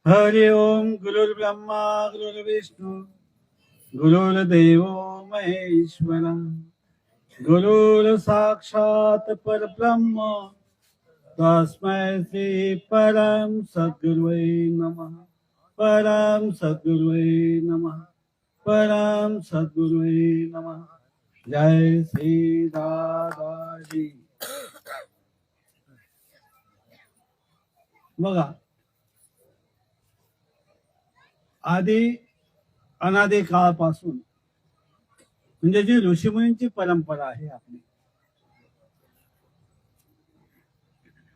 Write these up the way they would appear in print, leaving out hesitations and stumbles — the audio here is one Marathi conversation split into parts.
हरि ओम गुरुर्ब्रह्मा गुरुर्विष्णू गुरुर्देव महेश्वरा गुरुर साक्षात परब्रह्म तस्मै श्री परम सद्गुरुवे नमः। परम सद्गुरुवे नमः। परम सद्गुरुवे नमः। जय श्री दादाजी। बघा, आधी अनादी काळापासून म्हणजे जी ऋषीमुनींची परंपरा आहे आपली,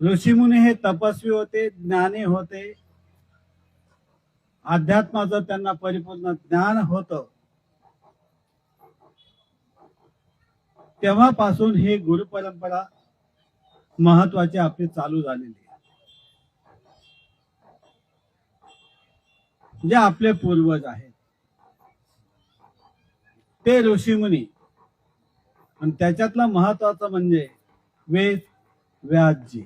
ऋषीमुनी हे तपस्वी होते, ज्ञानी होते, अध्यात्माचं त्यांना परिपूर्ण ज्ञान होतं। तेव्हापासून ही गुरु परंपरा महत्वाची आपली चालू झालेली आहे। जे आपले पूर्वज आहेत ते ऋषीमुनी, आणि त्याच्यातला महत्वाचं म्हणजे वेद व्यासजी।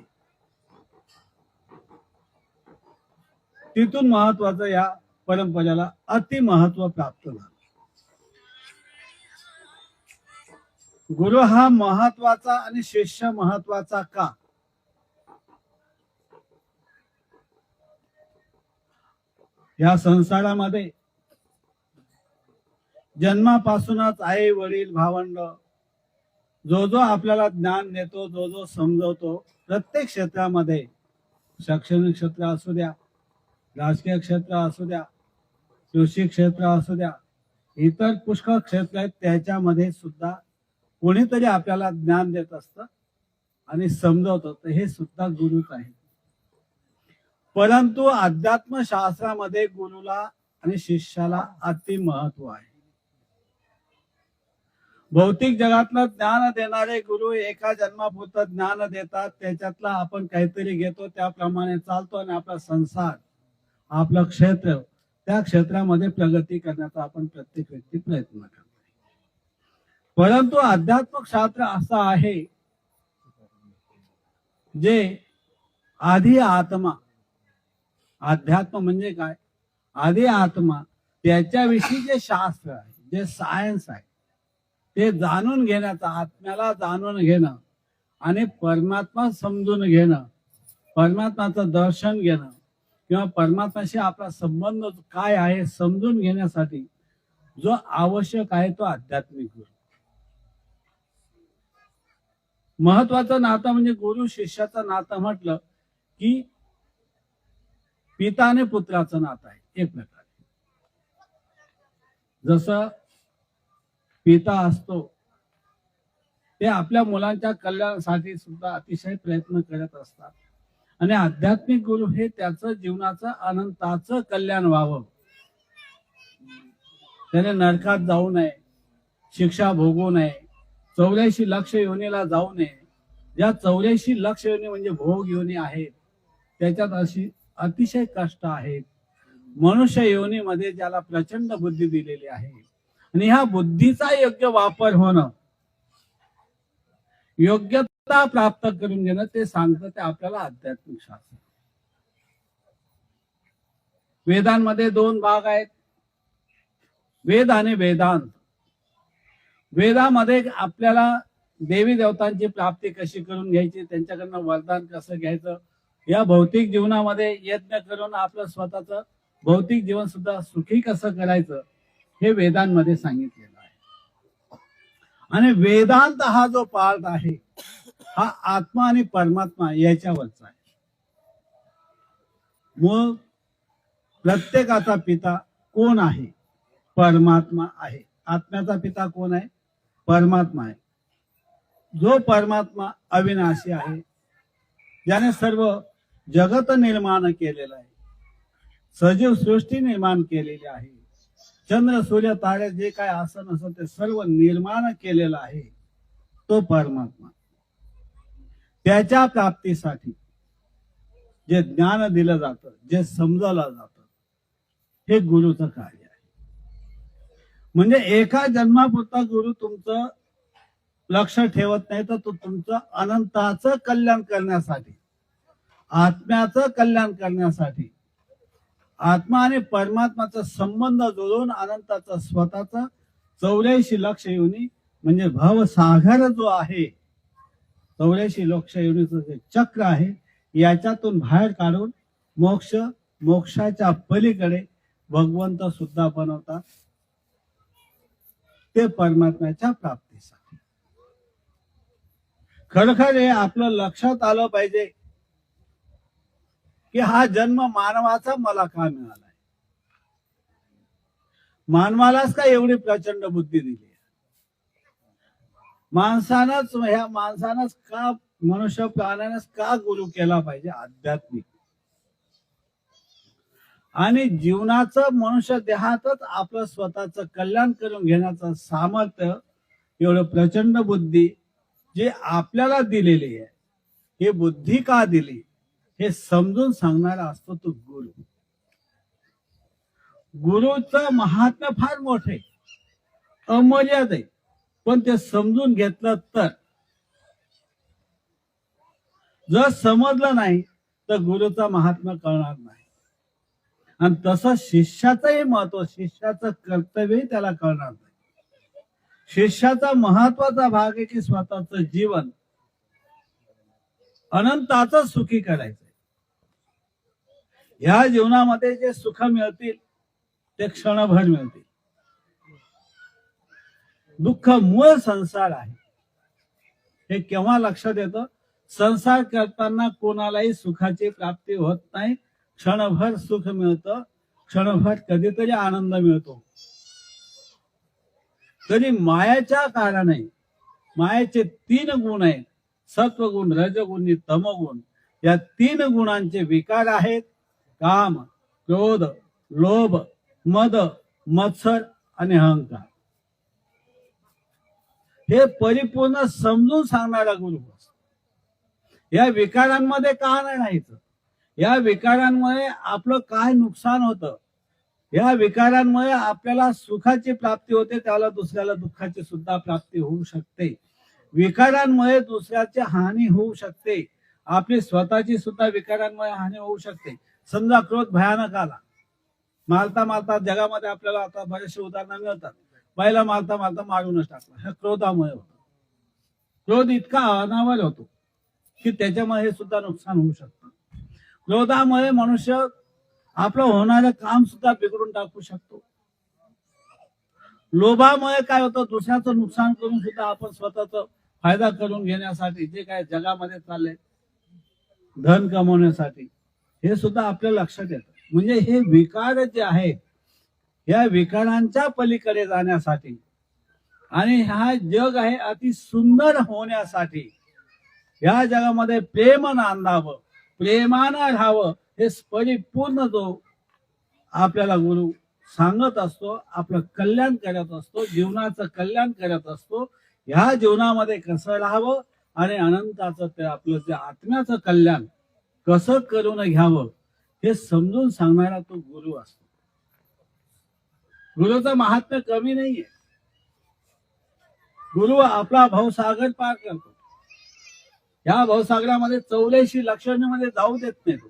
तिथून महत्वाचं या परंपरेला अति महत्व प्राप्त झालं। गुरु हा महत्वाचा आणि शिष्य महत्वाचा का? या संसारामध्ये जन्मापासूनच आई वडील भावंड जो जो आपल्याला ज्ञान देतो, जो जो समजवतो, प्रत्येक क्षेत्रामध्ये, शैक्षणिक क्षेत्र असू द्या, राजकीय क्षेत्र असू द्या, कृषी क्षेत्र असू द्या, इतर पुष्कळ क्षेत्र आहेत, त्याच्यामध्ये सुद्धा कोणीतरी आपल्याला ज्ञान देत असतं आणि समजवतं, तर हे सुद्धा गुरुच आहे। परंतु अध्यात्म शास्त्रामध्ये गुरुला आणि शिष्याला अति महत्व आहे। भौतिक जगातलं ज्ञान देणारे गुरु एका जन्मापुरतं ज्ञान देतात, त्याच्यातला आपण काहीतरी घेतो, त्याप्रमाणे चालतो आणि आपला संसार, आपलं क्षेत्र, त्या क्षेत्रामध्ये प्रगती करण्याचा आपण प्रत्येक व्यक्ती प्रयत्न करतो। परंतु अध्यात्मिक शास्त्र असं आहे जे आधी आत्मा, अध्यात्म म्हणजे काय, आधी आत्मा, त्याच्याविषयी जे शास्त्र आहे, जे सायन्स आहे, ते जाणून घेण्याचा, आत्म्याला जाणून घेणं आणि परमात्मा समजून घेणं, परमात्माचं दर्शन घेणं किंवा परमात्म्याशी आपला संबंध काय आहे समजून घेण्यासाठी जो आवश्यक आहे तो आध्यात्मिक गुरु। महत्वाचं नातं म्हणजे गुरु शिष्याचं नातं म्हटलं की पिता आणि पुत्राचं नातं आहे एक प्रकारे। जसं पिता असतो ते आपल्या मुलांच्या कल्याणासाठी सुद्धा अतिशय प्रयत्न करत असतात, आणि आध्यात्मिक गुरु हे त्याचं जीवनाचं अनंताचं कल्याण व्हावं, त्याने नरकात जाऊ नये, शिक्षा भोगू नये, 84 लक्ष योनीला जाऊ नये। ज्या 84 लक्ष योनी म्हणजे भोग योनी आहेत, त्याच्यात अशी अतिशय कष्ट आहेत। मनुष्य योनीमध्ये ज्याला प्रचंड बुद्धी दिलेली आहे, आणि ह्या बुद्धीचा योग्य वापर होणं, योग्यता प्राप्त करून घेणं, ते सांगतं ते आपल्याला आध्यात्मिक शास्त्र। वेदांमध्ये 2 भाग आहेत, वेद आणि वेदांत। वेदामध्ये आपल्याला देवी देवतांची प्राप्ती कशी करून घ्यायची, त्यांच्याकडनं वरदान कसं घ्यायचं, या भौतिक जीवनामध्ये यत्न करून आपलं स्वतःचं भौतिक जीवन सुद्धा सुखी कसं करायचं, हे वेदांमध्ये सांगितलेलं आहे। आणि वेदांत हा जो पार्ट आहे, हा आत्मा आणि परमात्मा याच्यावरचा आहे। मग प्रत्येकाचा पिता कोण आहे? परमात्मा आहे। आत्म्याचा पिता कोण आहे? परमात्मा आहे। जो परमात्मा अविनाशी आहे, ज्याने सर्व जगत निर्माण केलेलं आहे, सजीव सृष्टी निर्माण केलेली आहे, चंद्र सूर्य तारे जे काय असं नसं ते सर्व निर्माण केलेलं आहे, तो परमात्मा। त्याच्या प्राप्तीसाठी जे ज्ञान दिलं जातं, जे समजवलं जातं, हे गुरुचं कार्य आहे। म्हणजे एका जन्मापुरता गुरु तुमचं लक्ष ठेवत नाही, तर तो तुमचं अनंताचं कल्याण करण्यासाठी, आत्म्याचं कल्याण करण्यासाठी आत्मा आणि परमात्माचा संबंध जोडून अनंताचा स्वतःचा 84 लक्ष योनी म्हणजे भवसागर जो आहे, 84 लक्ष योनीचं जे चक्र आहे, याच्यातून बाहेर काढून मोक्षाच्या पलीकडे भगवंत सुद्धा बनवतात, ते परमात्म्याच्या प्राप्तीसाठी. खरखर हे आपलं लक्षात आलं पाहिजे की हा जन्म मानवाचा मला का मिळालाय. मानवालाच का एवढी प्रचंड बुद्धी दिली, माणसानंच का, मनुष्य प्राण्यानेच का गुरु केला पाहिजे आध्यात्मिक. आणि जीवनाचं मनुष्य देहातच आपलं स्वतःचं कल्याण करून घेण्याचं सामर्थ्य, एवढं प्रचंड बुद्धी जे आपल्याला दिलेली आहे, हे बुद्धी का दिली हे समजून सांगणारा असतो तो गुरु. गुरुचं महात्म्य फार मोठे, अमर्याद आहे, पण ते समजून घेतलं तर. जर समजलं नाही तर गुरुचं महात्म्य कळणार नाही. आणि तसं शिष्याचंही महत्व, शिष्याचं कर्तव्यही त्याला कळणार नाही. शिष्याचा महत्वाचा भाग आहे की स्वतःचं जीवन अनंताचं सुखी करायचंय. ह्या जीवनामध्ये जे सुख मिळतील ते क्षणभर मिळतील. दुःख मूळ संसार आहे, हे केव्हा लक्षात येतं. संसार करताना कोणालाही सुखाची प्राप्ती होत नाही. क्षणभर सुख मिळतं, क्षणभर कधीतरी आनंद मिळतो. तरी मायाच्या कारणाने, मायेचे 3 गुण आहेत, सत्वगुण, रजगुण, तमगुण. या 3 गुणांचे विकार आहेत, काम, क्रोध, लोभ, मद, मत्सर आणि अहंकार. हे परिपूर्ण समजून सांगणारा गुरु. या विकारांमध्ये का नाही राहायचं, या विकारांमुळे आपलं काय नुकसान होतं, या विकारांमुळे आपल्याला सुखाची प्राप्ती होते, त्याला दुसऱ्याला दुःखाची सुद्धा प्राप्ती होऊ शकते. विकारांमुळे दुसऱ्याची हानी होऊ शकते, आपली स्वतःची सुद्धा विकारांमुळे हानी होऊ शकते. समजा क्रोध भयानक आला, मारता मारता जगामध्ये आपल्याला आता बरेचसे उदाहरणं मिळतात. पहिला मारता मारता मारूनच टाकला, हे क्रोधामुळे होतं. क्रोध इतका अनावर होतो की त्याच्यामुळे हे सुद्धा नुकसान होऊ शकतं. क्रोधामुळे मनुष्य आपलं होणारं काम सुद्धा बिघडून टाकू शकतो. लोभामुळे काय होतं, दुसऱ्याचं नुकसान करून सुद्धा आपण स्वतःचा फायदा करून घेण्यासाठी जे काय जगामध्ये चाललंय, धन कमवण्यासाठी, हे सुद्धा आपल्या लक्षात येतं. म्हणजे हे विकार जे आहेत, या विकारांच्या पलीकडे जाण्यासाठी आणि हा जग आहे अति सुंदर होण्यासाठी, या जगामध्ये प्रेम नांदावं, प्रेमानं राहावं, हे परिपूर्ण जो आपल्याला गुरु सांगत असतो, आपलं कल्याण करत असतो, जीवनाचं कल्याण करत असतो. ह्या जीवनामध्ये कसं राहावं आणि अनंताचं ते आपलं जे आत्म्याचं कल्याण कसं करून घ्यावं हे समजून सांगणारा तो गुरु असतो. गुरुचं महात्म्य कमी नाहीये. गुरु आपला भवसागर पार करतो. या भवसागरामध्ये 84 लक्षणीमध्ये जाऊ देत नाही तो,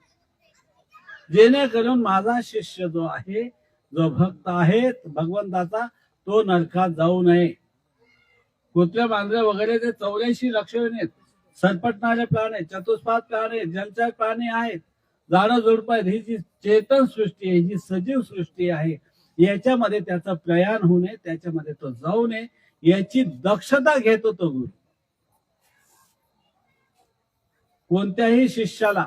जेणेकरून माझा शिष्य जो आहे, जो भक्त आहे भगवंताचा, तो नरकात जाऊ नये. कुत्रे मांजरे वगैरे ते 84 लक्षणे आहेत, सरपटणारे प्राणी, चतुष्पाद प्राणी, जलचर प्राणी आहेत, झाडं झुडपं आहेत. ही जी चेतन सृष्टी आहे, जी सजीव सृष्टी आहे, याच्यामध्ये त्याचं प्रयाण होऊ नये, त्याच्यामध्ये तो जाऊ नये, याची दक्षता घेतो तो गुरु. कोणत्याही शिष्याला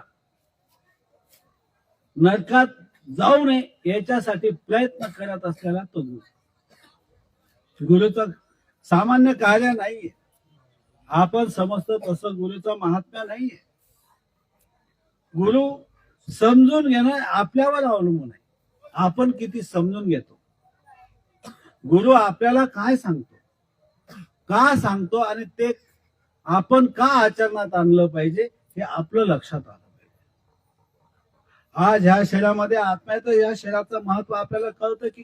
नरकात जाऊ नये याच्यासाठी प्रयत्न करत असलेला तो गुरु. गुरुचं सामान्य कार्य नाहीये, आपण समजतो तसं गुरुचं महात्म्य नाहीये. गुरु समजून घेणं आपल्यावर अवलंबून आहे, आपण किती समजून घेतो. गुरु आपल्याला काय सांगतो, का सांगतो आणि ते आपण का आचरणात आणलं पाहिजे हे आपलं लक्षात आलं पाहिजे. आज ह्या शरीरामध्ये आत्मा आहे, तर या शरीराचं महत्व आपल्याला कळतं की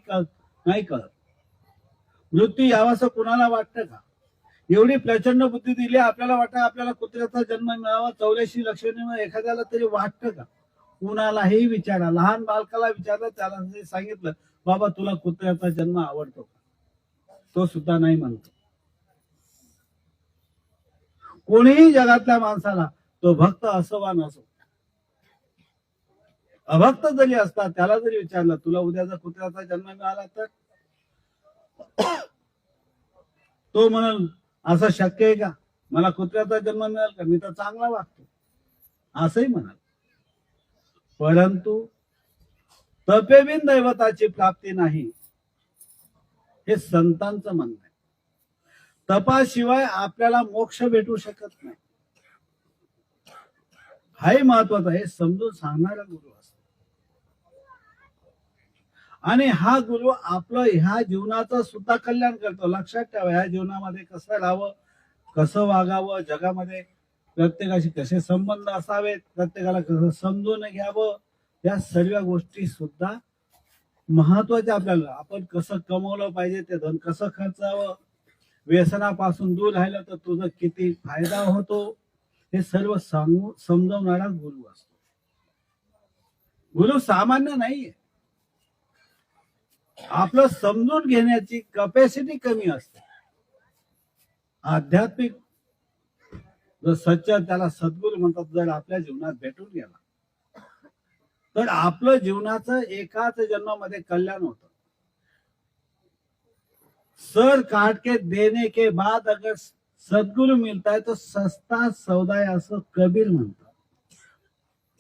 नाही कळत. मृत्यू यावाचं कुणाला वाटतं का? एवढी प्रचंड बुद्धी दिली, आपल्याला वाटतं आपल्याला कुत्र्याचा जन्म मिळावा, 84 लक्षणे एखाद्याला तरी वाटतं का? कुणालाही विचारा, लहान बालकाला विचारलं, त्याला जरी सांगितलं बाबा तुला कुत्र्याचा जन्म आवडतो का, तो सुद्धा नाही म्हणतो. कोणीही जगातल्या माणसाला, तो भक्त असो वा नसो, अभक्त जरी असला, त्याला जरी विचारलं तुला उद्या जर कुत्र्याचा जन्म मिळाला तर तो म्हणून असं शक्य आहे का, मला कुत्र्याचा जन्म मिळेल का, मी तर चांगला वागतो असंही म्हणाल. परंतु तपेबिन दैवताची प्राप्ती नाही, हे संतांचं म्हणणं आहे. तपाशिवाय आपल्याला मोक्ष भेटू शकत नाही, हाही महत्वाचं हे समजून सांगणारा गुरु असतो. आणि हा गुरु आपलं ह्या जीवनाचं सुद्धा कल्याण करतो. लक्षात ठेवा, ह्या जीवनामध्ये कसं राहावं, कसं वागावं, जगामध्ये प्रत्येकाशी कसे संबंध असावेत, प्रत्येकाला कसं समजून घ्यावं, या सर्व गोष्टी सुद्धा महत्वाच्या. आपल्याला आपण कसं कमवलं पाहिजे, ते धन कसं खर्चावं, व्यसनापासून दूर राहिलं तर तुझं किती फायदा होतो, हे सर्व समजवणारा गुरु असतो. गुरु सामान्य नाहीये, आपलं समजून घेण्याची कपॅसिटी कमी असते. आध्यात्मिक जो सच्चा, त्याला सद्गुरू म्हणतात, जर आपल्या जीवनात भेटून गेला तर आपलं जीवनाचं एकाच जन्मामध्ये कल्याण होतं. सर काट के देने के बाद अगर सद्गुरु मिलता है तो सस्ता सौदा है, असं कबीर म्हणतात.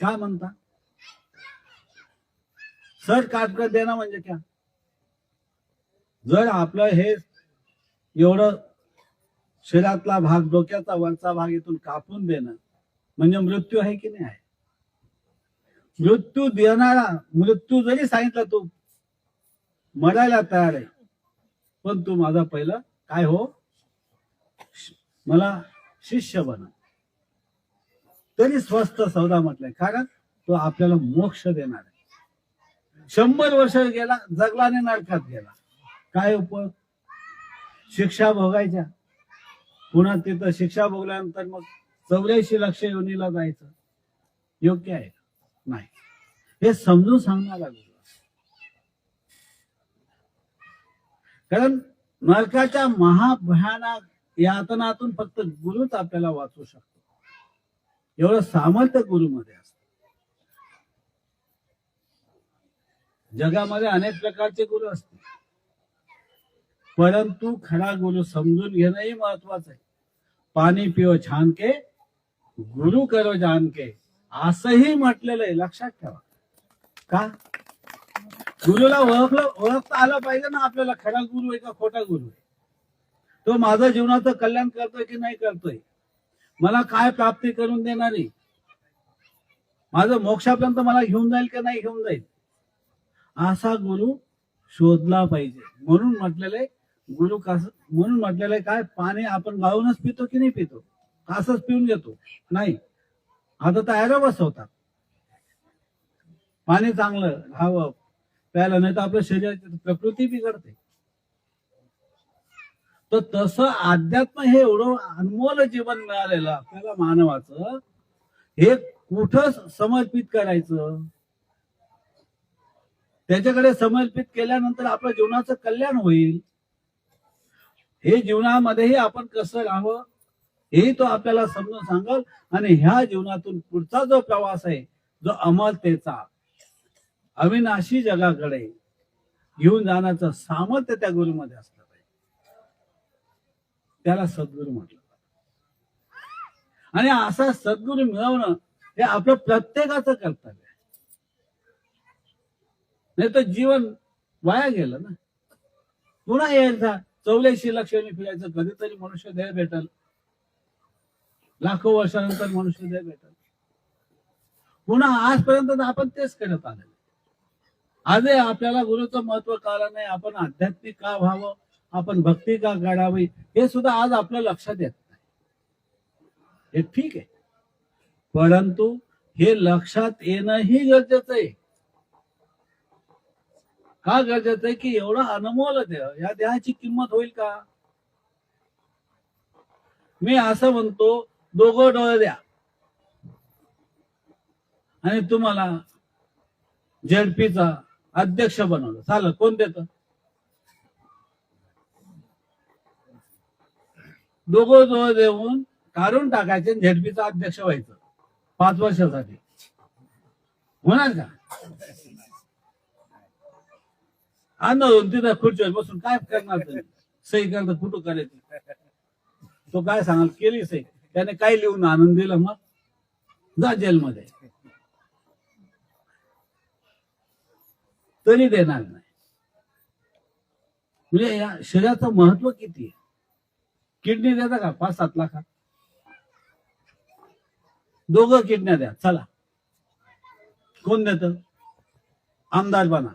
काय म्हणता, सर काट कर देणं म्हणजे क्या, जर आपलं हे एवढं शरीरातला भाग, डोक्याचा वरचा भाग इथून कापून देणं म्हणजे मृत्यू आहे की नाही आहे. मृत्यू देणारा, मृत्यू जरी सांगितलं तू मरायला तयार आहे, पण तू माझा पहिलं काय हो, मला शिष्य बना, तरी स्वस्त सौदा म्हटलंय. कारण तो आपल्याला मोक्ष देणार आहे. 100 वर्ष गेला, जगलाने नरकात गेला, काय उपयोग, शिक्षा भोगायच्या, पुन्हा तिथं शिक्षा भोगल्यानंतर मग 84 लक्ष योनीला जायचं योग्य आहे नाही, हे समजून सांगणारा गुरु. कारण नरकाच्या महाभयानक यातनातून फक्त गुरुच आपल्याला वाचवू शकतो, एवढं सामर्थ्य गुरुमध्ये असतं. जगामध्ये अनेक प्रकारचे गुरु असतात, परंतु खरा गुरु समजून घेणंही महत्वाचं आहे. पाणी पिओ छान के, गुरु करो जान के, असंही म्हटलेलं आहे. लक्षात ठेवा, का गुरुला ओळखता आलं पाहिजे ना आपल्याला, खरा गुरु आहे का खोटा गुरु आहे, तो माझं जीवनाचं कल्याण करतोय की नाही करतोय, मला काय प्राप्ती करून देणार आहे, माझं मोक्षापर्यंत मला घेऊन जाईल की नाही घेऊन जाईल, असा गुरु शोधला पाहिजे. म्हणून म्हटलेलं आहे गुरु कसं, म्हणून म्हटलेलं आहे काय, पाणी आपण गाळूनच पितो की नाही पितो, असंच पिऊन घेतो नाही. आता तयार बसवतात, पाणी चांगलं राहावं प्यायला, नाही तर आपल्या शरीराची प्रकृती बिघडते. तर तसं अध्यात्म हे एवढं अनमोल जीवन मिळालेलं आपल्याला मानवाचं, हे कुठं समर्पित करायचं, त्याच्याकडे समर्पित केल्यानंतर आपल्या जीवनाचं कल्याण होईल. हे जीवनामध्येही आपण कसं राहावं हे तो आपल्याला समजून सांगल. आणि ह्या जीवनातून पुढचा जो प्रवास आहे, जो अमरतेचा, अविनाशी जगाकडे घेऊन जाण्याचं सामर्थ्य त्या गुरुमध्ये असलं पाहिजे, त्याला सद्गुरू म्हटलं. आणि असा सद्गुरू मिळवणं हे आपलं प्रत्येकाचं कर्तव्य आहे, नाही तर जीवन वाया गेलं ना. पुन्हा यायचा 84 लक्षांनी फिरायचं, कधीतरी मनुष्य देह भेटल, लाखो वर्षानंतर मनुष्य देह भेटल. पुन्हा आजपर्यंत आपण तेच करत आलेलो. आजही आपल्याला गुरुचं महत्व कळलं नाही, आपण आध्यात्मिक का व्हावं, आपण भक्ती का करावी, हे सुद्धा आज आपल्या लक्षात येत नाही. हे ठीक आहे, परंतु हे लक्षात येणंही गरजेचं आहे. का गरजेचं आहे की एवढं अनमोल देह, या देहाची किंमत होईल का. मी असं म्हणतो, दोघं डोळे द्या आणि तुम्हाला झेडपीचा अध्यक्ष बनवलं, चालेल, कोण देतं? दोघं जवळ देऊन काढून टाकायचे, झेडपीचा अध्यक्ष व्हायचं 5 वर्षासाठी. होणार का? आंदोलन तिथं खुर्चीवर बसून काय करणार तुम्ही? सही करता कुठं करायची? तो काय सांगाल, केली सही, त्याने काय लिहून आणून दिलं, मग जा जेलमध्ये, तरी देणार नाही. म्हणजे या शरीराचं महत्व किती आहे? किडनी देता का 5-7 लाखात? दोघं किडन्या द्या, चला, कोण देत? आमदार बना.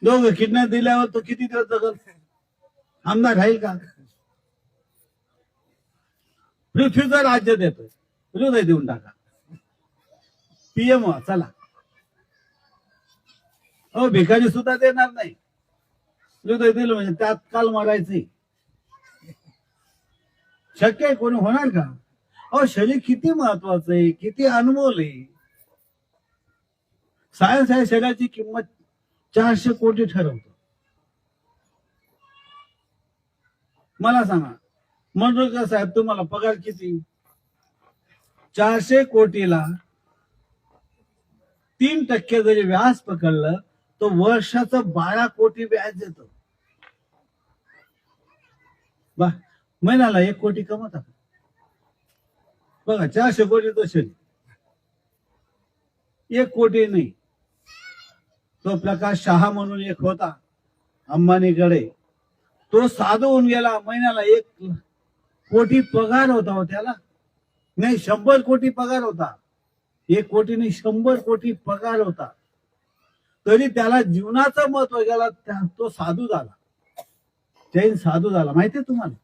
दोघं किडन्या दिल्यावर तो किती दिवस जगल? आमदार राहील का? पृथ्वीचं राज्य देतोय, हृदय देऊन टाका, पीएम व्हा, चला. अहो, भिकारी सुद्धा देणार नाही. हृदय दिलं म्हणजे त्यात काल मारायचे शक्य आहे? कोणी होणार का? अहो, शरीर किती महत्वाचं आहे, किती अनमोल आहे. सायन्स आहे शरीराची किंमत 400 कोटी ठरवतो. मला सांगा, मनोरंजन साहेब, तुम्हाला पगार किती? 400 कोटीला 3% जरी व्याज पकडलं तो वर्षाचं 12 कोटी व्याज देतो. महिन्याला 1 कोटी कमवतात. बघा, 400 कोटी तो शरीर, 1 कोटी नाही. तो प्रकाश शहा म्हणून एक होता अंबानीकडे, तो साधू होऊन गेला. महिन्याला 1 कोटी पगार होता हो त्याला. नाही, 100 कोटी पगार होता. 1 कोटी नाही, 100 कोटी पगार होता. तरी त्याला जीवनाचं महत्व गेला. तो साधू झाला, जैन साधू झाला. माहितीये तुम्हाला?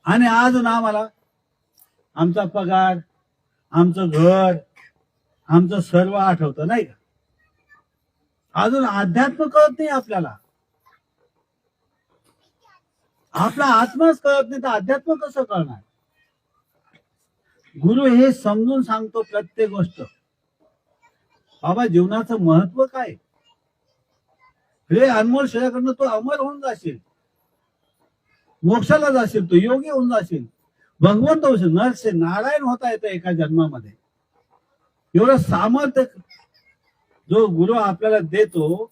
आणि आज ना आम्हाला आमचा पगार, आमचं घर, आमचं सर्व आठवतं, नाही का? अजून अध्यात्म कळत नाही आपल्याला. आपला आत्माच कळत नाही तर अध्यात्म कसं कळणार? गुरु हे समजून सांगतो प्रत्येक गोष्ट. बाबा, जीवनाचं महत्व काय? हे अनमोल शरीराकडनं तो अमर होऊन जाशील, मोक्षाला जाशील, तो योगी होऊन जाशील, भगवंत होशील, नरसे नारायण होता येतं एका जन्मामध्ये. एवढं सामर्थ्य जो गुरु आपल्याला देतो,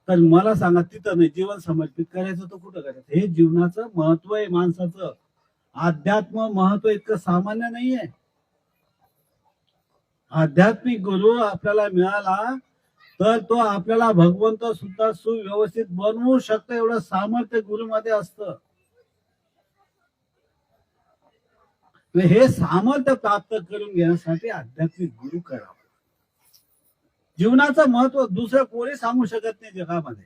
तर मला सांगा, तिथं नाही जीवन समर्पित करायचं तर कुठं करायचं? हे जीवनाचं महत्व आहे माणसाचं. अध्यात्म महत्व इतकं सामान्य नाहीये. आध्यात्मिक गुरु आपल्याला मिळाला तर तो आपल्याला भगवंत सुद्धा सुव्यवस्थित बनवू शकतो, एवढं सामर्थ्य गुरुमध्ये असतं. हे सामर्थ्य प्राप्त करून घेण्यासाठी आध्यात्मिक गुरु करावा. जीवनाचं महत्व दुसरं कोणी सांगू शकत नाही जगामध्ये.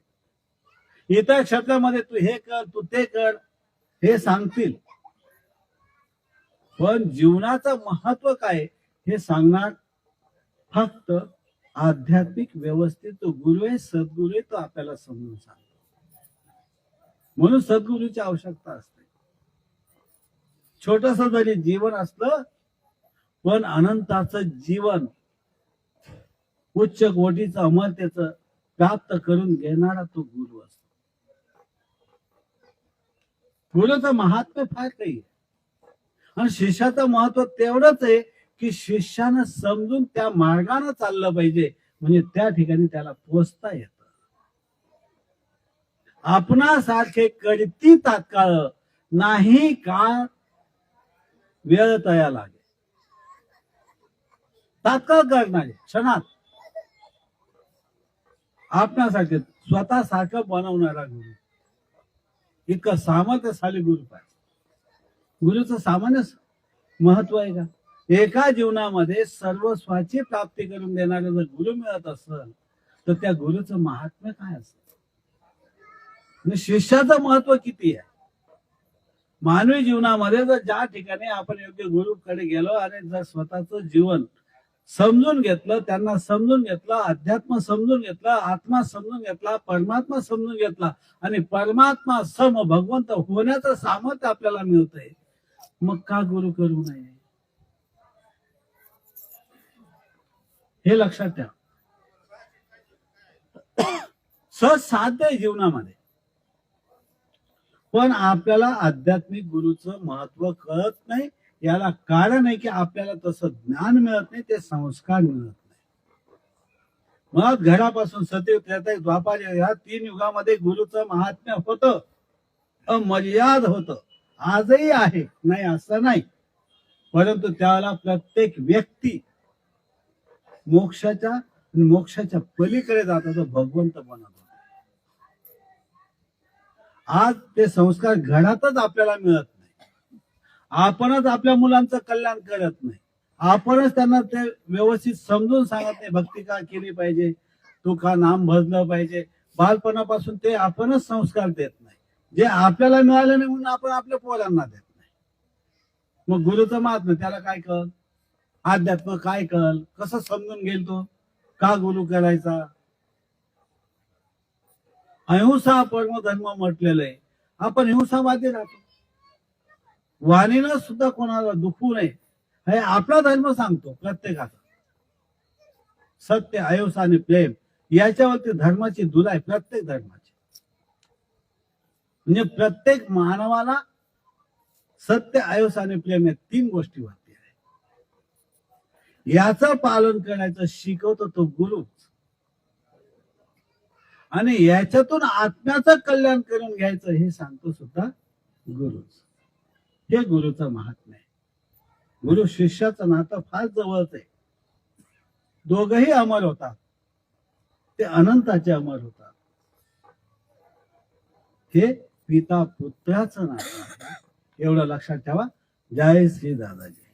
इतर क्षेत्रामध्ये तू हे कर, तू ते कर, हे सांगतील, पण जीवनाचं महत्व काय हे सांगणार फक्त आध्यात्मिक व्यवस्थित तो गुरु आहे, सद्गुरु आहे, तो आपल्याला समजून सांगतो. म्हणून सद्गुरूची आवश्यकता असते. छोटस जरी जीवन असलं, पण अनंताचं जीवन, उच्च कोटीचं अमरतेचं प्राप्त करून घेणारा तो गुरु असतो. गुरुचं महात्म्य फार काही आहे. आणि शिष्याचं महत्व तेवढंच आहे की शिष्यानं समजून त्या मार्गाने चाललं पाहिजे, म्हणजे त्या ठिकाणी त्याला पोचता येतं. आपणासारखे करती तात्काळ नाही का वेळ तया लागे. तात्काळ करणारे क्षणात आपणासारखे स्वतः सारखं बनवणारा गुरु, इतकं सामर्थ्यशाली गुरु पाहिजे. गुरुचं सामान्य महत्व आहे का? एका जीवनामध्ये सर्वस्वाची प्राप्ती करून देणारा जर गुरु मिळत असेल तर त्या गुरुचं महात्म्य काय असेल? शिष्याचं महत्व किती आहे? मानवी जीवनामध्ये जर ज्या ठिकाणी आपण योग्य गुरुकडे गेलो आणि जर स्वतःचं जीवन समजून घेतलं, त्यांना समजून घेतलं, अध्यात्म समजून घेतलं, आत्मा समजून घेतला, परमात्मा समजून घेतला आणि परमात्मा सम भगवंत होण्याचं सामर्थ्य आपल्याला मिळतंय, मग का गुरु करू नये? हे लक्षात ठेवा. सहज साध्य आहे जीवनामध्ये, पण आपल्याला आध्यात्मिक गुरुचं महत्व कळत नाही. याला कारण आहे की आपल्याला तसं ज्ञान मिळत नाही, ते संस्कार मिळत नाही. मग घरापासून सतयुग, त्रेतायुग, द्वापार या 3 युगामध्ये गुरुचं महात्म्य होतं, अमर्याद होतं, आजही आहे, नाही असं नाही. परंतु त्याला प्रत्येक व्यक्ती मोक्षाच्या पलीकडे जातो, तो भगवंत बनतो. आज ते संस्कार घरातच आपल्याला मिळत नाही. आपणच आपल्या मुलांचं कल्याण करत नाही. आपणच त्यांना ते व्यवस्थित समजून सांगत नाही. भक्ती का केली पाहिजे, तू का नाम भजलं पाहिजे. बालपणापासून ते आपणच संस्कार देत नाही. जे आपल्याला मिळालं नाही म्हणून आपण आपल्या पोरांना देत नाही. मग गुरुचं महात्म्य त्याला काय कळ, अध्यात्म काय कळ, कसं समजून घेईल तो, का गुरु करायचा. अहिंसा परम धर्म म्हटलेलं आहे. आपण हिंसावादी राहतो. वाणीनं सुद्धा कोणाला दुखू नये हे आपला धर्म सांगतो. प्रत्येकाचा सत्य, अहिंसा आणि प्रेम याच्यावरती धर्माची धुला आहे. प्रत्येक धर्माची, म्हणजे प्रत्येक मानवाला सत्य, अहिंसा आणि प्रेम या 3 गोष्टीवरती आहे. याचं पालन करायचं शिकवतो तो गुरुच, आणि याच्यातून आत्म्याचं कल्याण करून घ्यायचं हे सांगतो सुद्धा गुरुच. हे गुरुचं महात्म्य आहे. गुरु शिष्याचं नातं फार जवळच आहे. दोघही अमर होतात, ते अनंताचे अमर होतात. हे पिता पुत्राचं नातं आहे. एवढं लक्षात ठेवा. जय श्री दादाजी.